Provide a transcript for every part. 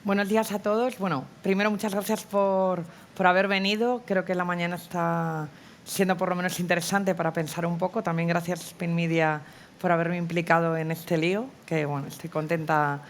Buenos días a todos. Bueno, primero muchas gracias por haber venido. Creo que la mañana está siendo por lo menos interesante para pensar un poco. También gracias Spin Media por haberme implicado en este lío, que bueno, estoy contenta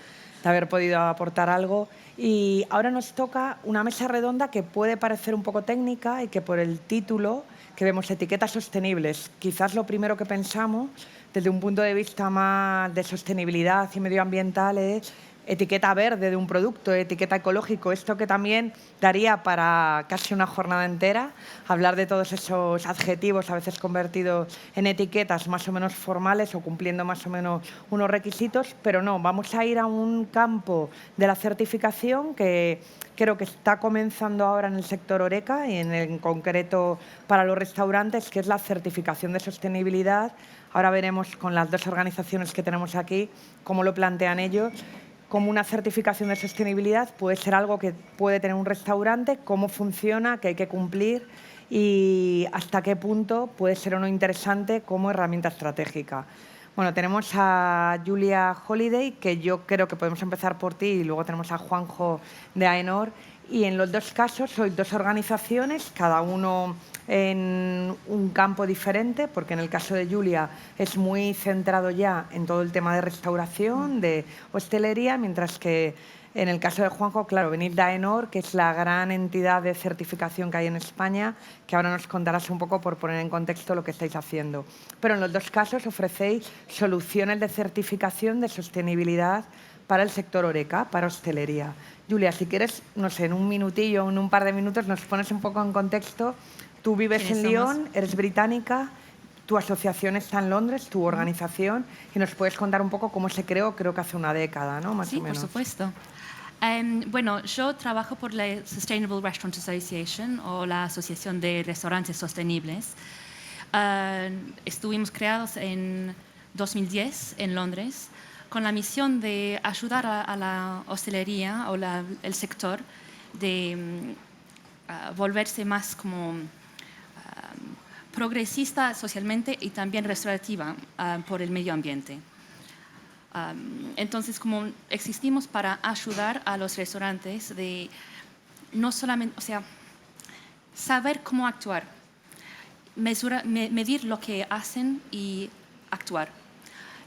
de haber podido aportar algo. Y ahora nos toca una mesa redonda que puede parecer un poco técnica y que por el título, que vemos etiquetas sostenibles, quizás lo primero que pensamos desde un punto de vista más de sostenibilidad y medioambiental es etiqueta verde de un producto, etiqueta ecológico, esto que también daría para casi una jornada entera, hablar de todos esos adjetivos a veces convertidos en etiquetas más o menos formales o cumpliendo más o menos unos requisitos, pero no, vamos a ir a un campo de la certificación que creo que está comenzando ahora en el sector Horeca y en concreto para los restaurantes, que es la certificación de sostenibilidad. Ahora veremos con las dos organizaciones que tenemos aquí cómo lo plantean ellos. Como una certificación de sostenibilidad puede ser algo que puede tener un restaurante, cómo funciona, qué hay que cumplir y hasta qué punto puede ser o no interesante como herramienta estratégica. Bueno, tenemos a Julia Holiday, que yo creo que podemos empezar por ti, y luego tenemos a Juanjo de AENOR. Y en los dos casos sois dos organizaciones, cada uno en un campo diferente, porque en el caso de Julia es muy centrado ya en todo el tema de restauración, de hostelería, mientras que en el caso de Juanjo, claro, venís de AENOR, que es la gran entidad de certificación que hay en España, que ahora nos contarás un poco por poner en contexto lo que estáis haciendo. Pero en los dos casos ofrecéis soluciones de certificación de sostenibilidad para el sector Horeca, para hostelería. Julia, si quieres, no sé, en un minutillo, en un par de minutos, nos pones un poco en contexto. Tú vives en Lyon, eres británica, tu asociación está en Londres, tu organización, y nos puedes contar un poco cómo se creó, creo que hace una década, ¿no? Más o menos. Sí, por supuesto. Bueno, yo trabajo por la Sustainable Restaurant Association o la Asociación de Restaurantes Sostenibles. Estuvimos creados en 2010 en Londres con la misión de ayudar a la hostelería o el sector de volverse más como progresista socialmente y también restaurativa por el medio ambiente. Entonces, como existimos para ayudar a los restaurantes de no solamente, o sea, saber cómo actuar, medir lo que hacen y actuar.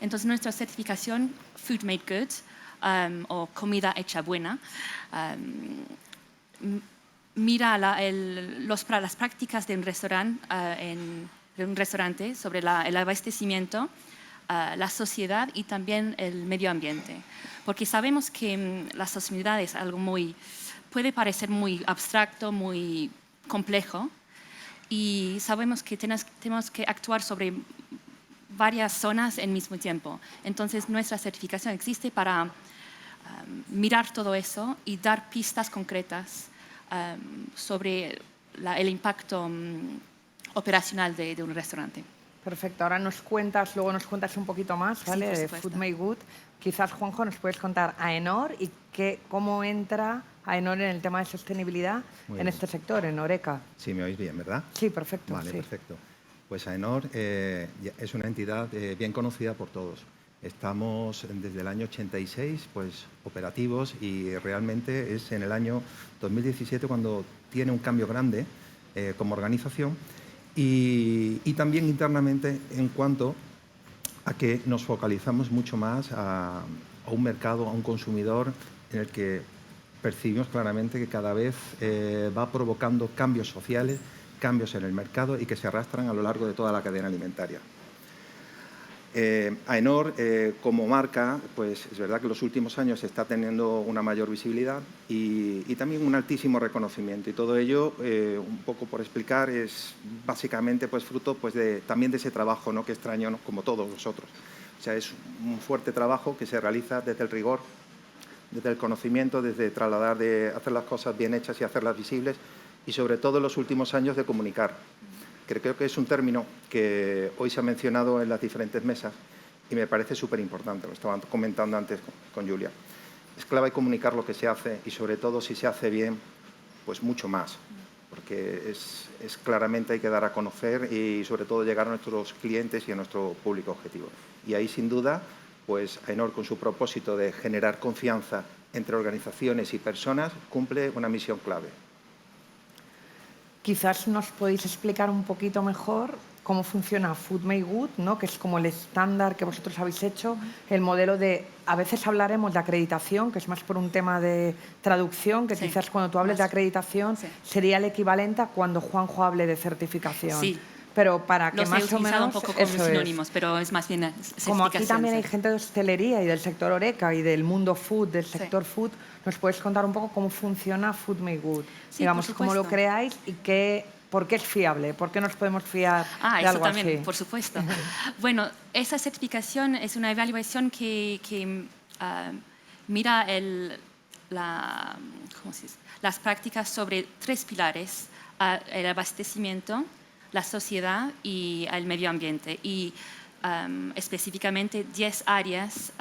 Entonces, nuestra certificación Food Made Good o comida hecha buena mira las prácticas de un restaurante sobre el abastecimiento, la sociedad y también el medio ambiente. Porque sabemos que la sostenibilidad es algo puede parecer muy abstracto, muy complejo, y sabemos que tenemos que actuar sobre varias zonas al mismo tiempo. Entonces, nuestra certificación existe para mirar todo eso y dar pistas concretas sobre el impacto operacional de un restaurante. Perfecto, ahora luego nos cuentas un poquito más, ¿vale? Sí, De Food Made Good. Quizás, Juanjo, nos puedes contar AENOR y cómo entra AENOR en el tema de sostenibilidad este sector, en Horeca. Sí, me oís bien, ¿verdad? Sí, perfecto. Vale, sí. perfecto. Pues AENOR es una entidad bien conocida por todos. Estamos desde el año 86 pues, operativos y realmente es en el año 2017 cuando tiene un cambio grande como organización y también internamente en cuanto a que nos focalizamos mucho más a un mercado, a un consumidor en el que percibimos claramente que cada vez va provocando cambios sociales, cambios en el mercado y que se arrastran a lo largo de toda la cadena alimentaria. AENOR, como marca, pues es verdad que en los últimos años está teniendo una mayor visibilidad y también un altísimo reconocimiento. Y todo ello, un poco por explicar, es básicamente pues, fruto pues, también de ese trabajo, ¿no? Que extraño, ¿no? Como todos vosotros. O sea, es un fuerte trabajo que se realiza desde el rigor, desde el conocimiento, desde trasladar de hacer las cosas bien hechas y hacerlas visibles y sobre todo en los últimos años de comunicar. Creo que es un término que hoy se ha mencionado en las diferentes mesas y me parece súper importante, lo estaban comentando antes con Julia. Es clave comunicar lo que se hace y sobre todo si se hace bien, pues mucho más, porque es claramente hay que dar a conocer y sobre todo llegar a nuestros clientes y a nuestro público objetivo. Y ahí sin duda, pues AENOR con su propósito de generar confianza entre organizaciones y personas cumple una misión clave. Quizás nos podéis explicar un poquito mejor cómo funciona Food Made Good, ¿no? Que es como el estándar que vosotros habéis hecho, el modelo de, a veces hablaremos de acreditación, que es más por un tema de traducción, que Sí, quizás cuando tú hables de más. acreditación Sí. sería el equivalente a cuando Juanjo hable de certificación. Sí. Pero para que Los he más o utilizado un menos poco como eso es. sinónimos, pero es más bien Como aquí certificación, también hay sí. gente de hostelería y del sector Horeca y del mundo food, del Sí. sector food, ¿nos puedes contar un poco cómo funciona Food Made Good? Sí, Digamos, por cómo lo supuesto. creáis y por qué es fiable, por qué nos podemos fiar de Eso algo también, así. por supuesto. Bueno, esa certificación es una evaluación que mira ¿cómo se dice? Las prácticas sobre 3 pilares: el abastecimiento, la sociedad y el medio ambiente, y específicamente 10 áreas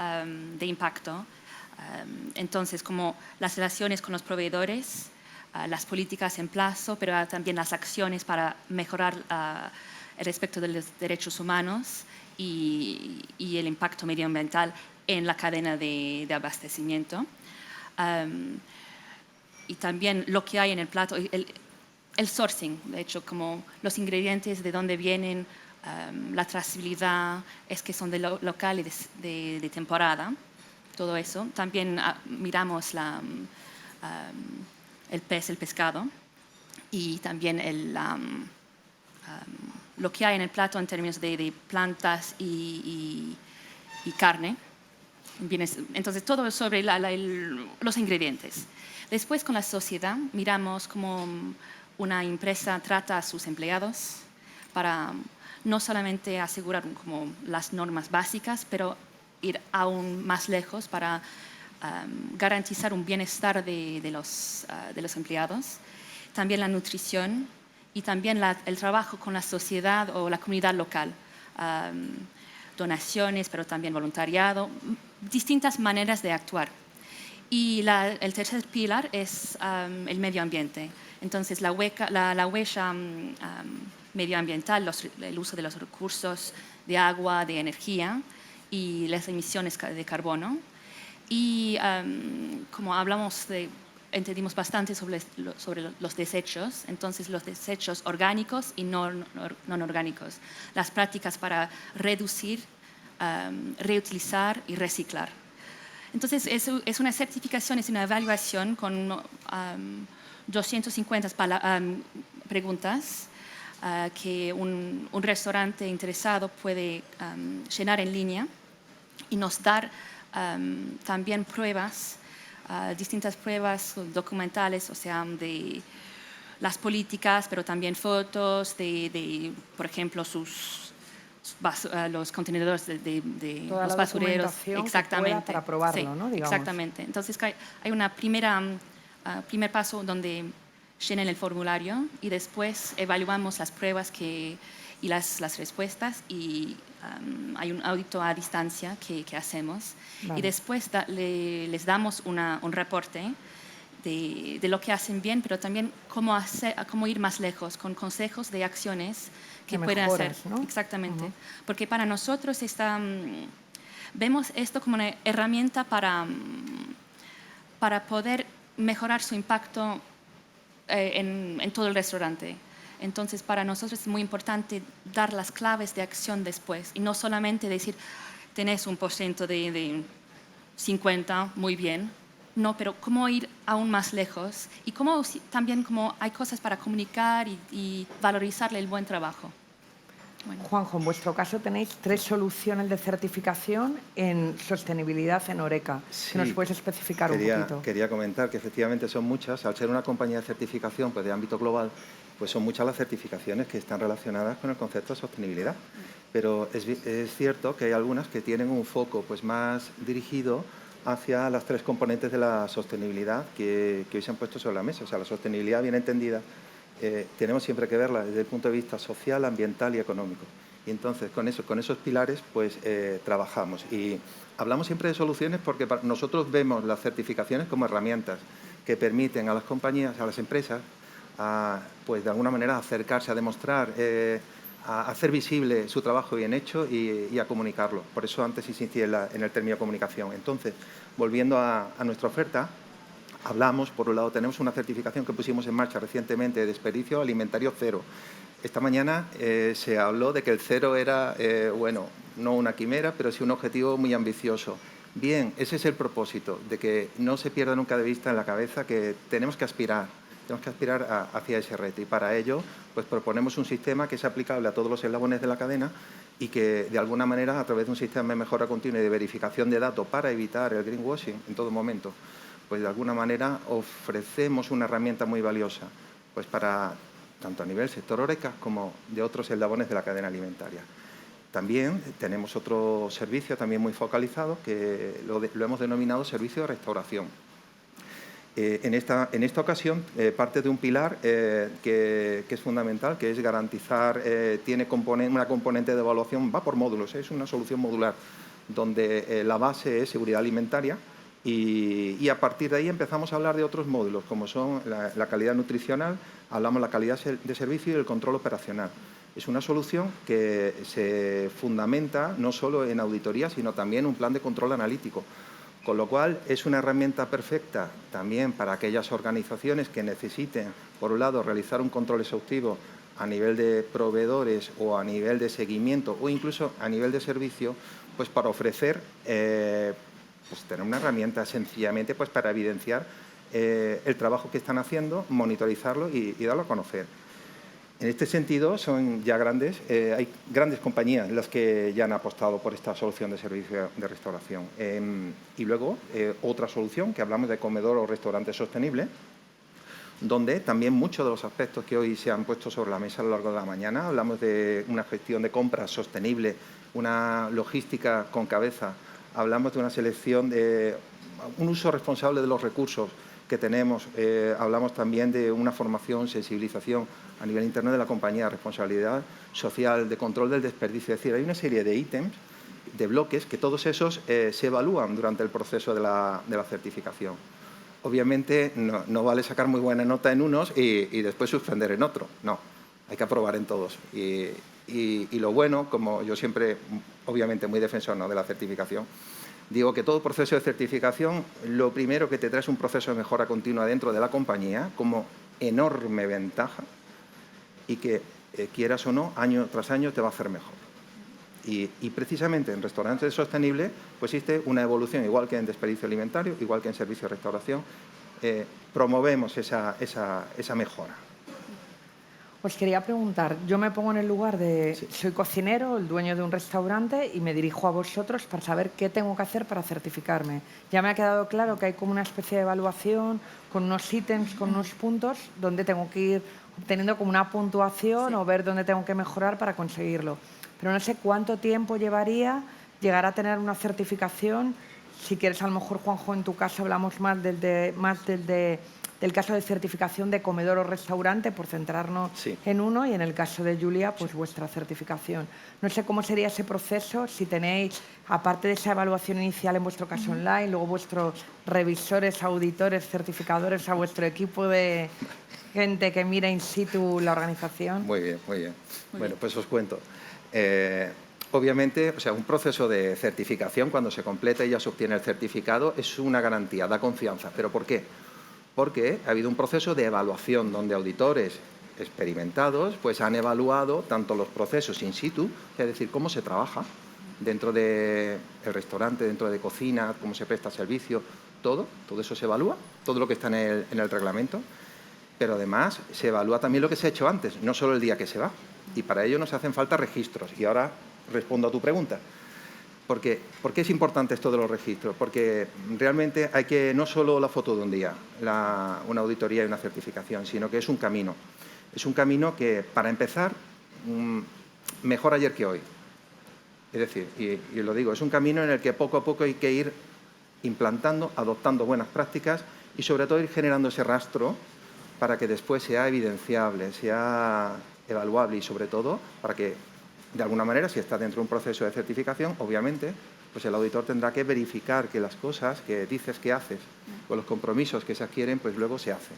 de impacto. Entonces, como las relaciones con los proveedores, las políticas en plazo, pero también las acciones para mejorar el respeto de los derechos humanos y el impacto medioambiental en la cadena de abastecimiento. Y también lo que hay en el plato, el sourcing, de hecho, como los ingredientes, de dónde vienen, la trazabilidad, es que son de local y de temporada, todo eso. También miramos el pez, el pescado, y también lo que hay en el plato en términos de plantas y carne. Entonces, todo sobre los ingredientes. Después, con la sociedad, miramos cómo una empresa trata a sus empleados para no solamente asegurar como las normas básicas, pero ir aún más lejos para garantizar un bienestar de los empleados. También la nutrición y también el trabajo con la sociedad o la comunidad local. Donaciones, pero también voluntariado, distintas maneras de actuar. Y el tercer pilar es el medio ambiente. Entonces, la huella medioambiental, el uso de los recursos de agua, de energía y las emisiones de carbono. Y como entendimos bastante sobre los desechos, entonces los desechos orgánicos y no orgánicos, las prácticas para reducir, reutilizar y reciclar. Entonces es una certificación, es una evaluación con 250 preguntas que un restaurante interesado puede llenar en línea y nos dar también pruebas, distintas pruebas documentales, o sea, de las políticas, pero también fotos por ejemplo, los contenedores de Toda los la basureros. documentación Exactamente. que pueda para probarlo, Sí, ¿no? Digamos. exactamente. Entonces hay una primer paso donde llenen el formulario y después evaluamos las pruebas y las respuestas, y hay un audito a distancia que hacemos. Vale. Y después les damos un reporte de lo que hacen bien, pero también cómo ir más lejos, con consejos de acciones que De pueden hacer. mejoras, ¿no? Exactamente. Porque para nosotros vemos esto como una herramienta para poder mejorar su impacto en todo el restaurante. Entonces, para nosotros es muy importante dar las claves de acción después y no solamente decir, tenés un porcentaje de 50, muy bien. No, pero cómo ir aún más lejos y también cómo hay cosas para comunicar y valorizarle el buen trabajo. Bueno. Juanjo, en vuestro caso tenéis 3 soluciones de certificación en sostenibilidad en Horeca. Sí, ¿Que nos puedes especificar un poquito? Quería comentar que efectivamente son muchas. Al ser una compañía de certificación pues, de ámbito global, pues son muchas las certificaciones que están relacionadas con el concepto de sostenibilidad. Pero es cierto que hay algunas que tienen un foco pues, más dirigido hacia las 3 componentes de la sostenibilidad que hoy se han puesto sobre la mesa. O sea, la sostenibilidad bien entendida tenemos siempre que verla desde el punto de vista social, ambiental y económico. Y entonces con esos pilares pues trabajamos. Y hablamos siempre de soluciones porque nosotros vemos las certificaciones como herramientas que permiten a las compañías, a las empresas, pues de alguna manera acercarse a demostrar a hacer visible su trabajo bien hecho y a comunicarlo. Por eso antes insistí en el término comunicación. Entonces, volviendo a nuestra oferta, hablamos, por un lado, tenemos una certificación que pusimos en marcha recientemente de desperdicio alimentario cero. Esta mañana se habló de que el cero era, bueno, no una quimera, pero sí un objetivo muy ambicioso. Bien, ese es el propósito, de que no se pierda nunca de vista en la cabeza que tenemos que aspirar hacia ese reto. Y para ello, pues proponemos un sistema que es aplicable a todos los eslabones de la cadena y que, de alguna manera, a través de un sistema de mejora continua y de verificación de datos para evitar el greenwashing en todo momento, pues de alguna manera ofrecemos una herramienta muy valiosa, pues para tanto a nivel sector Horeca como de otros eslabones de la cadena alimentaria. También tenemos otro servicio también muy focalizado que lo hemos denominado servicio de restauración. En esta ocasión parte de un pilar que es fundamental, que es garantizar, tiene una componente de evaluación, va por módulos, es una solución modular, donde la base es seguridad alimentaria y a partir de ahí empezamos a hablar de otros módulos, como son la calidad nutricional, hablamos de la calidad de servicio y el control operacional. Es una solución que se fundamenta no solo en auditoría, sino también en un plan de control analítico. Con lo cual, es una herramienta perfecta también para aquellas organizaciones que necesiten, por un lado, realizar un control exhaustivo a nivel de proveedores o a nivel de seguimiento o incluso a nivel de servicio, pues para ofrecer, pues tener una herramienta sencillamente pues para evidenciar el trabajo que están haciendo, monitorizarlo y darlo a conocer. En este sentido, son ya hay grandes compañías las que ya han apostado por esta solución de servicio de restauración. Y luego, otra solución, que hablamos de comedor o restaurante sostenible, donde también muchos de los aspectos que hoy se han puesto sobre la mesa a lo largo de la mañana, hablamos de una gestión de compras sostenible, una logística con cabeza, hablamos de una selección, de un uso responsable de los recursos que tenemos, hablamos también de una formación, sensibilización a nivel interno de la compañía, responsabilidad social, de control del desperdicio. Es decir, hay una serie de ítems, de bloques, que todos esos se evalúan durante el proceso de la certificación. Obviamente no vale sacar muy buena nota en unos y después suspender en otro. No, hay que aprobar en todos. Y lo bueno, como yo siempre, obviamente muy defensor, ¿no?, de la certificación, digo que todo proceso de certificación, lo primero que te trae es un proceso de mejora continua dentro de la compañía como enorme ventaja y que, quieras o no, año tras año te va a hacer mejor. Y precisamente en restaurantes sostenibles pues existe una evolución, igual que en desperdicio alimentario, igual que en servicio de restauración, promovemos esa mejora. Os quería preguntar, yo me pongo en el lugar de, Sí. soy cocinero, el dueño de un restaurante y me dirijo a vosotros para saber qué tengo que hacer para certificarme. Ya me ha quedado claro que hay como una especie de evaluación con unos ítems, con unos puntos, donde tengo que ir obteniendo como una puntuación o ver dónde tengo que mejorar para conseguirlo. Pero no sé cuánto tiempo llevaría llegar a tener una certificación. Si quieres, a lo mejor, Juanjo, en tu caso hablamos más del caso de certificación de comedor o restaurante, por centrarnos Sí. en uno, y en el caso de Julia, pues vuestra certificación. No sé cómo sería ese proceso, si tenéis, aparte de esa evaluación inicial en vuestro caso online, luego vuestros revisores, auditores, certificadores, a vuestro equipo de gente que mira in situ la organización. Muy bien, muy bien. Bueno, pues os cuento. Obviamente, o sea, un proceso de certificación, cuando se completa y ya se obtiene el certificado, es una garantía, da confianza. ¿Pero por qué? Porque ha habido un proceso de evaluación donde auditores experimentados pues han evaluado tanto los procesos in situ, es decir, cómo se trabaja dentro del restaurante, dentro de cocina, cómo se presta servicio, todo eso se evalúa, todo lo que está en el reglamento, pero además se evalúa también lo que se ha hecho antes, no solo el día que se va. Y para ello nos hacen falta registros. Y ahora respondo a tu pregunta. ¿Por qué es importante esto de los registros? Porque realmente hay que, no solo la foto de un día, una auditoría y una certificación, sino que es un camino. Es un camino que, para empezar, mejor ayer que hoy. Es decir, y lo digo, es un camino en el que poco a poco hay que ir implantando, adoptando buenas prácticas y sobre todo ir generando ese rastro para que después sea evidenciable, sea evaluable y sobre todo para que, de alguna manera, si está dentro de un proceso de certificación, obviamente, pues el auditor tendrá que verificar que las cosas que dices que haces o los compromisos que se adquieren, pues luego se hacen.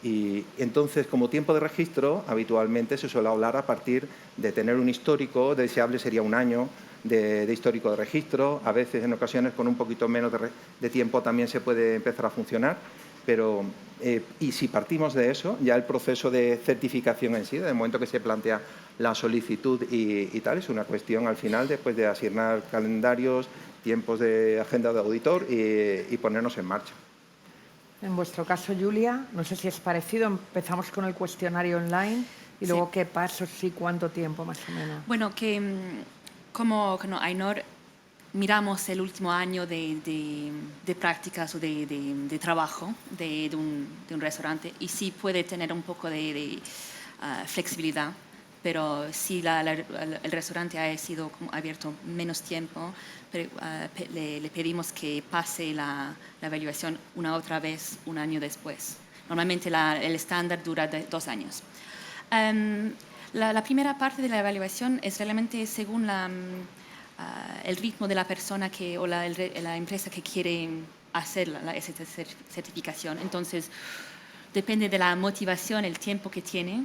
Y entonces, como tiempo de registro, habitualmente se suele hablar a partir de tener un histórico, deseable sería un año de histórico de registro, a veces en ocasiones con un poquito menos de tiempo también se puede empezar a funcionar, pero y si partimos de eso, ya el proceso de certificación en sí, desde el momento que se plantea la solicitud y tal, es una cuestión al final después de asignar calendarios, tiempos de agenda de auditor y ponernos en marcha. En vuestro caso, Julia, no sé si es parecido, empezamos con el cuestionario online y luego Sí. qué pasos y cuánto tiempo más o menos. Bueno, que como Ainhoa, miramos el último año de prácticas o de trabajo de un restaurante y sí puede tener un poco de flexibilidad, pero si el restaurante ha sido abierto menos tiempo, le pedimos que pase la evaluación una otra vez un año después. Normalmente el estándar dura 2 años. La primera parte de la evaluación es realmente según el ritmo de la persona o la empresa que quiere hacer esa certificación. Entonces, depende de la motivación, el tiempo que tiene.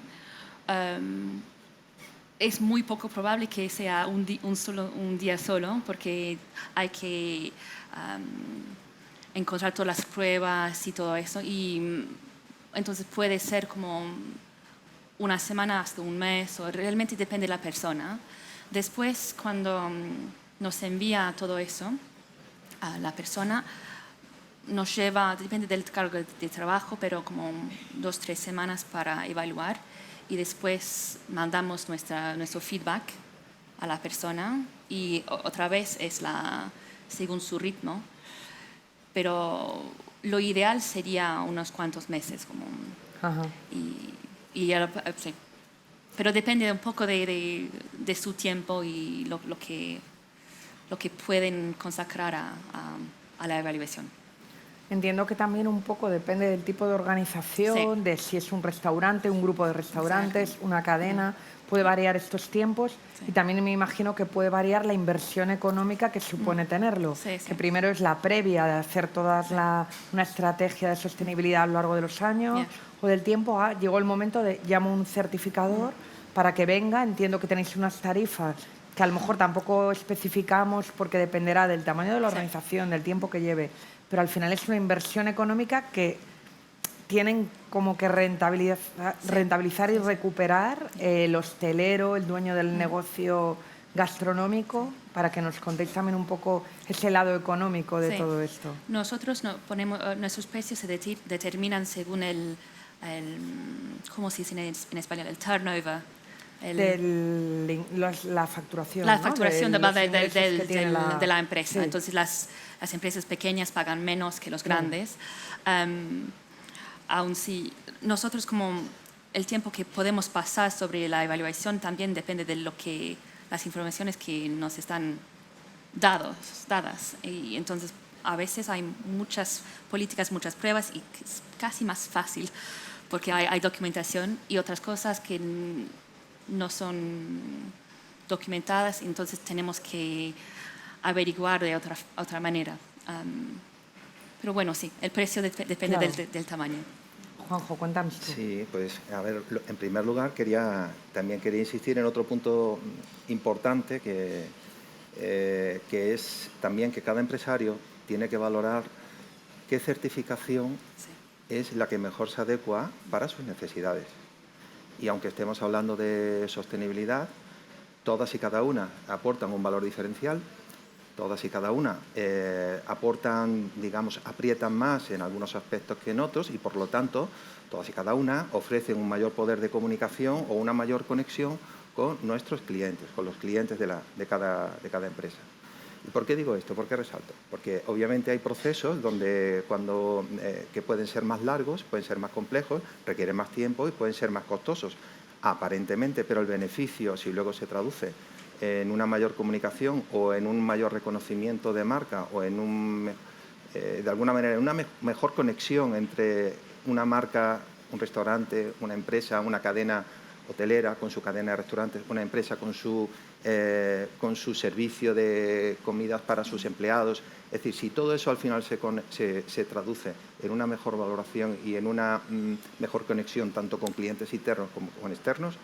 Es muy poco probable que sea un día solo, porque hay que encontrar todas las pruebas y todo eso. Y entonces puede ser como una semana hasta un mes, o realmente depende de la persona. Después, cuando nos envía todo eso, a la persona nos lleva, depende del cargo de trabajo, pero como 2 o 3 semanas para evaluar y después mandamos nuestro feedback a la persona y otra vez es según su ritmo, pero lo ideal sería unos cuantos meses. Ajá. Sí. Pero depende un poco de su tiempo y lo que pueden consagrar a la evaluación. Entiendo que también un poco depende del tipo de organización, Sí. de si es un restaurante, un grupo de restaurantes, Exacto. una cadena, puede variar estos tiempos Sí. y también me imagino que puede variar la inversión económica que supone tenerlo, Sí, sí. que primero es la previa de hacer una estrategia de sostenibilidad a lo largo de los años Yeah. o del tiempo, llegó el momento de llamo un certificador para que venga, entiendo que tenéis unas tarifas que a lo mejor tampoco especificamos porque dependerá del tamaño de la Sí. organización, del tiempo que lleve, pero al final es una inversión económica que tienen como que rentabilizar y Sí, sí. recuperar el hostelero, el dueño del negocio gastronómico, para que nos contéis también un poco ese lado económico de Sí. todo esto. Nosotros nuestros precios se determinan según ¿cómo se dice en español? El turnover. La facturación, La ¿no? facturación De los ingresos que tiene de la empresa. Sí. Entonces, las empresas pequeñas pagan menos que los grandes. Aun si nosotros, como el tiempo que podemos pasar sobre la evaluación también depende de las informaciones que nos están dadas. Y entonces, a veces hay muchas políticas, muchas pruebas y es casi más fácil porque hay documentación y otras cosas que no son documentadas, entonces tenemos que averiguar de otra manera. Pero bueno, sí, el precio depende Claro. del tamaño. Juanjo, cuéntanos tú. Sí, pues a ver, en primer lugar también quería insistir en otro punto importante que es también que cada empresario tiene que valorar qué certificación Sí. es la que mejor se adecua para sus necesidades. Y aunque estemos hablando de sostenibilidad, todas y cada una aportan un valor diferencial, todas y cada una aportan, digamos, aprietan más en algunos aspectos que en otros y, por lo tanto, todas y cada una ofrecen un mayor poder de comunicación o una mayor conexión con nuestros clientes, con los clientes de cada empresa. ¿Y por qué digo esto? ¿Por qué resalto? Porque obviamente hay procesos que pueden ser más largos, pueden ser más complejos, requieren más tiempo y pueden ser más costosos, aparentemente, pero el beneficio, si luego se traduce en una mayor comunicación o en un mayor reconocimiento de marca o de alguna manera en una mejor conexión entre una marca, un restaurante, una empresa, una cadena hotelera con su cadena de restaurantes, una empresa con su con su servicio de comidas para sus empleados. Es decir, si todo eso al final se traduce en una mejor valoración y en una mejor conexión tanto con clientes internos como con externos,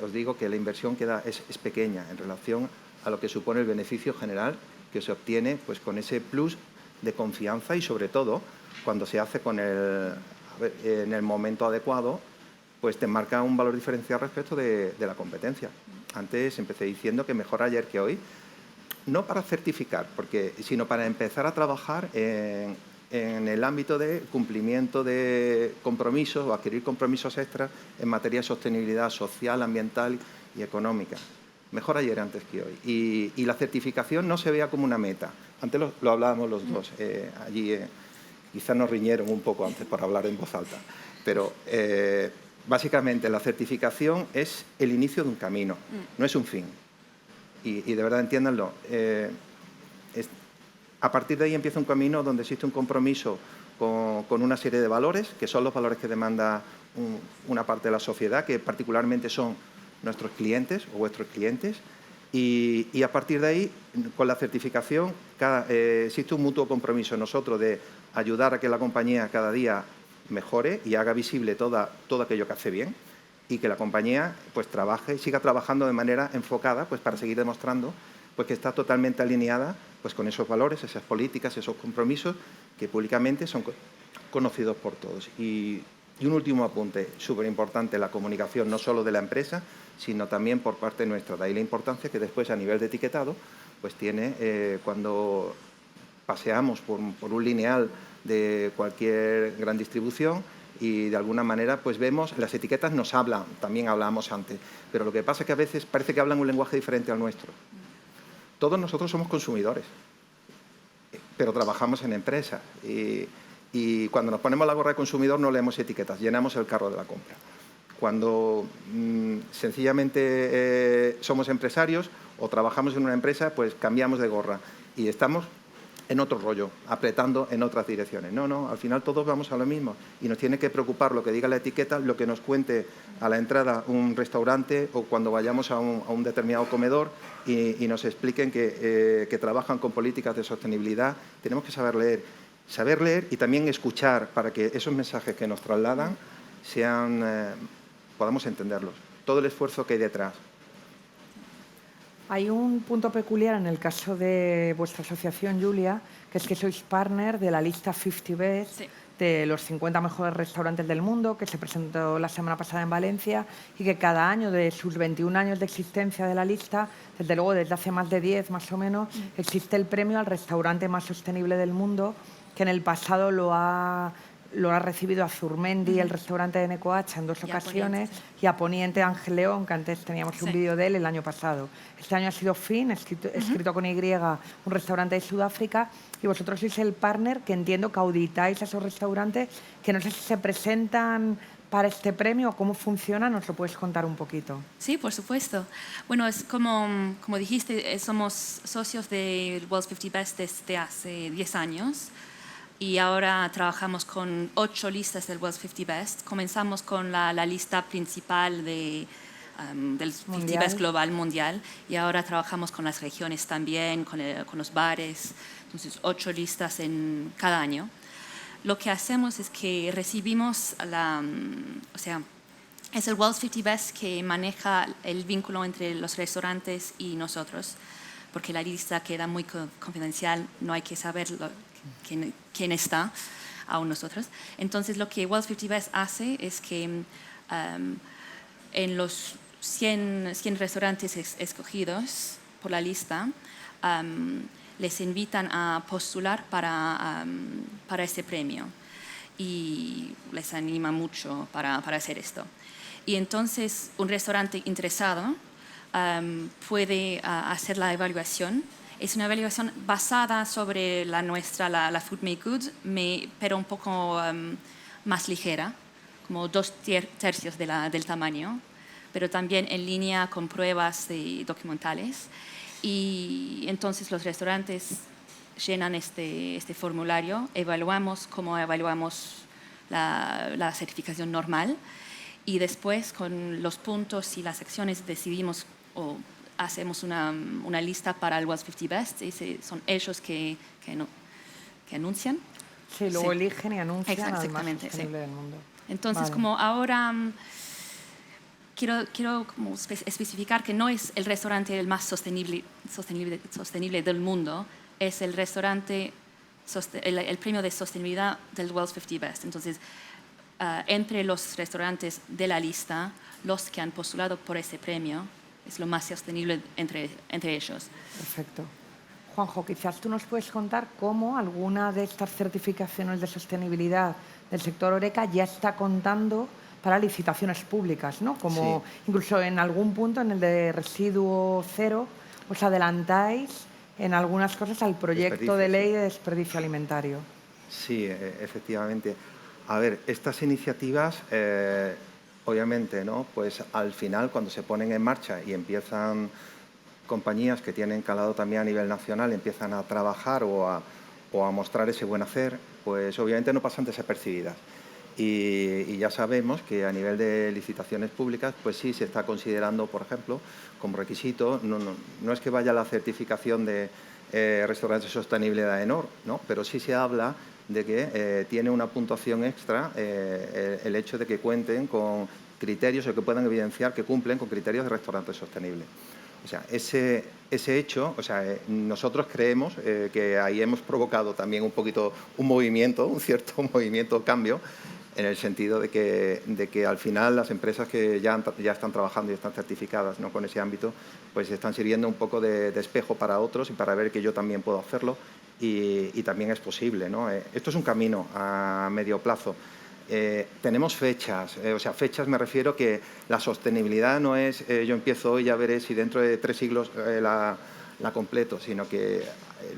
os digo que la inversión es pequeña en relación a lo que supone el beneficio general que se obtiene pues, con ese plus de confianza y, sobre todo, cuando se hace en el momento adecuado, pues te marca un valor diferencial respecto de la competencia. Antes empecé diciendo que mejor ayer que hoy, no para certificar, sino para empezar a trabajar en el ámbito de cumplimiento de compromisos o adquirir compromisos extras en materia de sostenibilidad social, ambiental y económica. Mejor ayer antes que hoy. Y la certificación no se vea como una meta. Antes lo hablábamos los dos. Allí quizás nos riñeron un poco antes por hablar en voz alta. Pero básicamente la certificación es el inicio de un camino, no es un fin. Y de verdad entiéndanlo. A partir de ahí empieza un camino donde existe un compromiso con una serie de valores, que son los valores que demanda una parte de la sociedad, que particularmente son nuestros clientes o vuestros clientes. Y a partir de ahí, con la certificación, existe un mutuo compromiso en nosotros de ayudar a que la compañía cada día mejore y haga visible todo aquello que hace bien, y que la compañía pues siga trabajando de manera enfocada pues para seguir demostrando pues que está totalmente alineada pues con esos valores, esas políticas, esos compromisos que públicamente son conocidos por todos. Y un último apunte, súper importante, la comunicación no solo de la empresa, sino también por parte nuestra. De ahí la importancia que después a nivel de etiquetado pues tiene cuando paseamos por un lineal de cualquier gran distribución y de alguna manera pues vemos, las etiquetas nos hablan, también hablábamos antes, pero lo que pasa es que a veces parece que hablan un lenguaje diferente al nuestro. Todos nosotros somos consumidores, pero trabajamos en empresas y cuando nos ponemos la gorra de consumidor no leemos etiquetas, llenamos el carro de la compra. Cuando sencillamente somos empresarios o trabajamos en una empresa, pues cambiamos de gorra y estamos en otro rollo, apretando en otras direcciones. No, al final todos vamos a lo mismo y nos tiene que preocupar lo que diga la etiqueta, lo que nos cuente a la entrada un restaurante o cuando vayamos a un determinado comedor y nos expliquen que trabajan con políticas de sostenibilidad. Tenemos que saber leer y también escuchar para que esos mensajes que nos trasladan podamos entenderlos. Todo el esfuerzo que hay detrás. Hay un punto peculiar en el caso de vuestra asociación, Julia, que es que sois partner de la lista 50 Best, Sí. de los 50 mejores restaurantes del mundo, que se presentó la semana pasada en Valencia, y que cada año de sus 21 años de existencia de la lista, desde luego desde hace más de 10 más o menos, existe el premio al restaurante más sostenible del mundo, que en el pasado lo ha recibido Azurmendi, el restaurante de Necoacha, en 2 ocasiones, y a Poniente Ángel León, que antes teníamos un vídeo de él el año pasado. Este año ha sido Fin, escrito con Y, un restaurante de Sudáfrica, y vosotros sois el partner que entiendo que auditáis a esos restaurantes, que no sé si se presentan para este premio o cómo funciona, ¿nos lo puedes contar un poquito? Sí, por supuesto. Bueno, es como dijiste, somos socios del World's 50 Best desde hace 10 años. Y ahora trabajamos con 8 listas del World's 50 Best. Comenzamos con la lista principal del 50 Best Global Mundial y ahora trabajamos con las regiones también, con los bares. Entonces, 8 listas en cada año. Lo que hacemos es que recibimos es el World's 50 Best que maneja el vínculo entre los restaurantes y nosotros, porque la lista queda muy confidencial, no hay que saber quién está aún nosotros. Entonces, lo que World's 50 Best hace es que en los 100 restaurantes escogidos por la lista, les invitan a postular para este premio y les anima mucho para hacer esto. Y entonces, un restaurante interesado puede hacer la evaluación. Es una evaluación basada sobre la nuestra, la Food Made Good, pero un poco más ligera, como 2/3 del tamaño, pero también en línea con pruebas documentales. Y entonces los restaurantes llenan este formulario, evaluamos como evaluamos la certificación normal y después con los puntos y las acciones decidimos hacemos una lista para el World's 50 Best y son ellos que anuncian. Sí, luego Sí. eligen y anuncian al más Exactamente, sostenible sí. del mundo. Entonces, Vale. como ahora quiero como especificar que no es el restaurante el más sostenible del mundo, es el restaurante, el premio de sostenibilidad del World's 50 Best. Entonces, entre los restaurantes de la lista, los que han postulado por ese premio, es lo más sostenible entre ellos. Perfecto. Juanjo, quizás tú nos puedes contar cómo alguna de estas certificaciones de sostenibilidad del sector Horeca ya está contando para licitaciones públicas, ¿no? Como Sí. incluso en algún punto, en el de residuo cero, os adelantáis en algunas cosas al proyecto Desperdicio, de ley sí. de desperdicio alimentario. Sí, efectivamente. A ver, estas iniciativas, obviamente, ¿no? Pues al final, cuando se ponen en marcha y empiezan compañías que tienen calado también a nivel nacional, empiezan a trabajar o a mostrar ese buen hacer, pues obviamente no pasan desapercibidas. Y ya sabemos que a nivel de licitaciones públicas, pues sí se está considerando, por ejemplo, como requisito, no es que vaya la certificación de restaurante sostenible de AENOR, ¿no? Pero sí se habla de que tiene una puntuación extra el hecho de que cuenten con criterios o que puedan evidenciar que cumplen con criterios de restaurante sostenible. O sea, ese hecho, o sea, nosotros creemos que ahí hemos provocado también un poquito un movimiento, un cierto movimiento, cambio, en el sentido de que al final las empresas que ya están trabajando y están certificadas, ¿no? Con ese ámbito, pues están sirviendo un poco de espejo para otros y para ver que yo también puedo hacerlo y también es posible, ¿no? Esto es un camino a medio plazo. Tenemos fechas, o sea, fechas me refiero que la sostenibilidad no es yo empiezo hoy, ya veré si dentro de 3 siglos la completo, sino que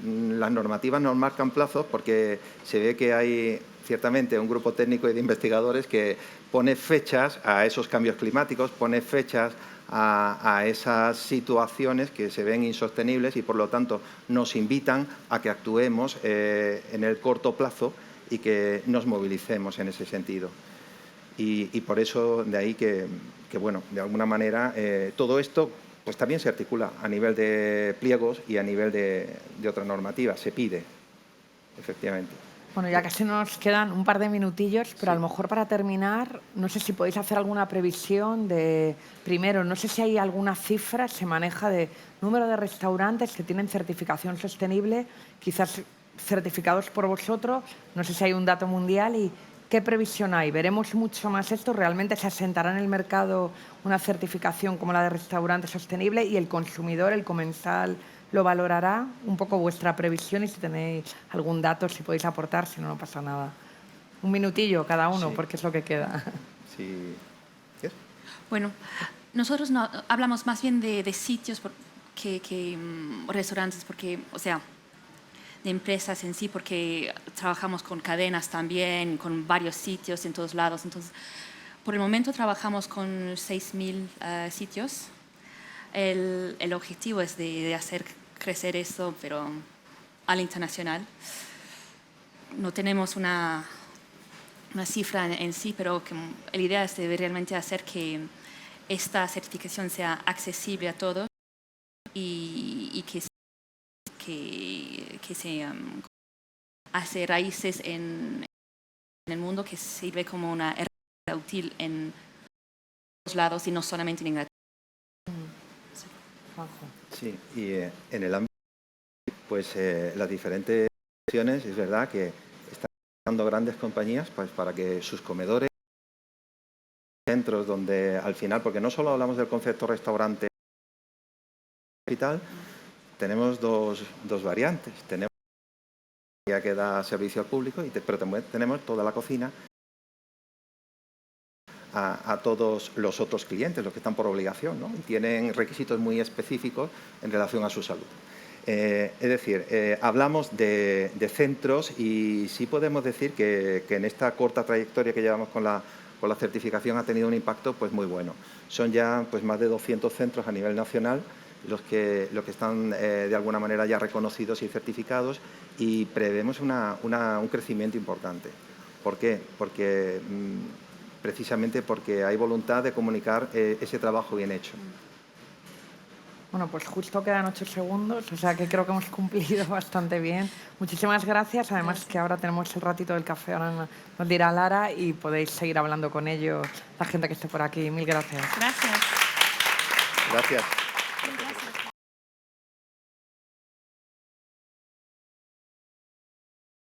las normativas nos marcan plazos porque se ve que hay ciertamente un grupo técnico y de investigadores que pone fechas a esos cambios climáticos, pone fechas a esas situaciones que se ven insostenibles y, por lo tanto, nos invitan a que actuemos en el corto plazo y que nos movilicemos en ese sentido. Y por eso, de ahí que bueno, de alguna manera, todo esto pues también se articula a nivel de pliegos y a nivel de otra normativa, se pide, efectivamente. Bueno, ya casi nos quedan un par de minutillos, pero a Sí. lo mejor para terminar, no sé si podéis hacer alguna previsión de, primero, no sé si hay alguna cifra, se maneja de número de restaurantes que tienen certificación sostenible, quizás certificados por vosotros, no sé si hay un dato mundial y qué previsión hay. ¿Veremos mucho más esto? ¿Realmente se asentará en el mercado una certificación como la de restaurante sostenible y el consumidor, el comensal, lo valorará? Un poco vuestra previsión y si tenéis algún dato, si podéis aportar, si no, no pasa nada. Un minutillo cada uno, Sí. porque es lo que queda. Sí. ¿Qué es? Bueno, nosotros no, hablamos más bien de sitios que restaurantes, porque, o sea, de empresas en sí, porque trabajamos con cadenas también, con varios sitios en todos lados. Entonces, por el momento trabajamos con 6.000 sitios. El objetivo es de hacer crecer eso, pero al internacional. No tenemos una cifra en sí, pero la idea es de realmente hacer que esta certificación sea accesible a todos y que se hace raíces en el mundo, que sirve como una herramienta útil en todos lados y no solamente en Inglaterra. Juanjo. Sí, y en el ámbito, pues las diferentes opciones, es verdad que están dando grandes compañías pues, para que sus comedores, centros donde al final, porque no solo hablamos del concepto restaurante y tal, tenemos dos variantes. Tenemos la que da servicio al público, pero también tenemos toda la cocina a todos los otros clientes, los que están por obligación, ¿no? Y tienen requisitos muy específicos en relación a su salud. Es decir, hablamos de centros y sí podemos decir que en esta corta trayectoria que llevamos con la certificación ha tenido un impacto pues, muy bueno. Son ya pues, más de 200 centros a nivel nacional los que están de alguna manera ya reconocidos y certificados y prevemos un crecimiento importante. ¿Por qué? Porque precisamente porque hay voluntad de comunicar ese trabajo bien hecho. Bueno, pues justo quedan 8 segundos, o sea que creo que hemos cumplido bastante bien. Muchísimas gracias. Además que ahora tenemos el ratito del café, ahora nos dirá Lara y podéis seguir hablando con ellos, la gente que esté por aquí. Mil gracias. Gracias. Gracias.